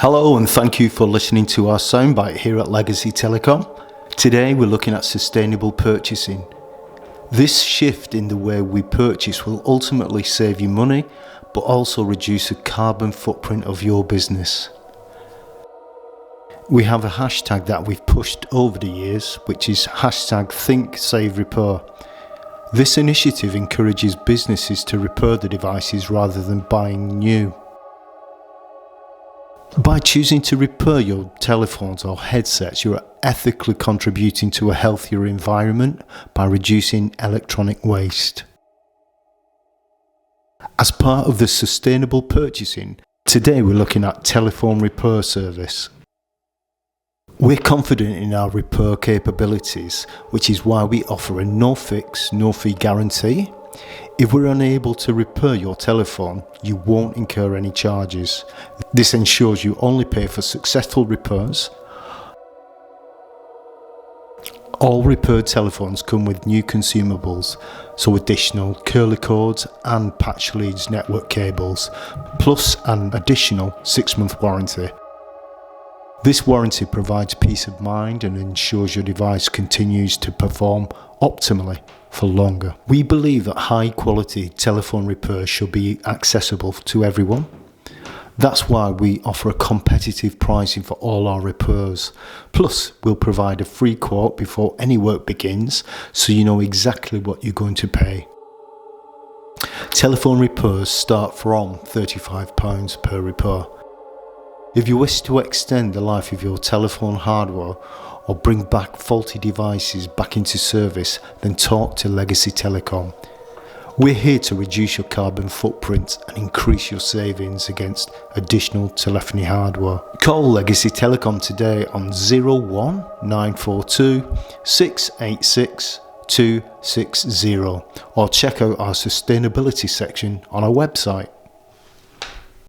Hello and thank you for listening to our soundbite here at Legacy Telecom. Today we're looking at sustainable purchasing. This shift in the way we purchase will ultimately save you money, but also reduce the carbon footprint of your business. We have a hashtag that we've pushed over the years, which is hashtag Think Save Repair. This initiative encourages businesses to repair the devices rather than buying new. By choosing to repair your telephones or headsets, you are ethically contributing to a healthier environment by reducing electronic waste. As part of the sustainable purchasing, today we're looking at telephone repair service. We're confident in our repair capabilities, which is why we offer a no-fix, no-fee guarantee. If we're unable to repair your telephone, you won't incur any charges. This ensures you only pay for successful repairs. All repaired telephones come with new consumables, so additional curly cords and patch leads network cables, plus an additional 6-month warranty. This warranty provides peace of mind and ensures your device continues to perform optimally for longer. We believe that high quality telephone repairs should be accessible to everyone. That's why we offer a competitive pricing for all our repairs. Plus, we'll provide a free quote before any work begins, so you know exactly what you're going to pay. Telephone repairs start from £35 per repair. If you wish to extend the life of your telephone hardware or bring back faulty devices back into service, then talk to Legacy Telecom. We're here to reduce your carbon footprint and increase your savings against additional telephony hardware. Call Legacy Telecom today on 01942 686 260 or check out our sustainability section on our website.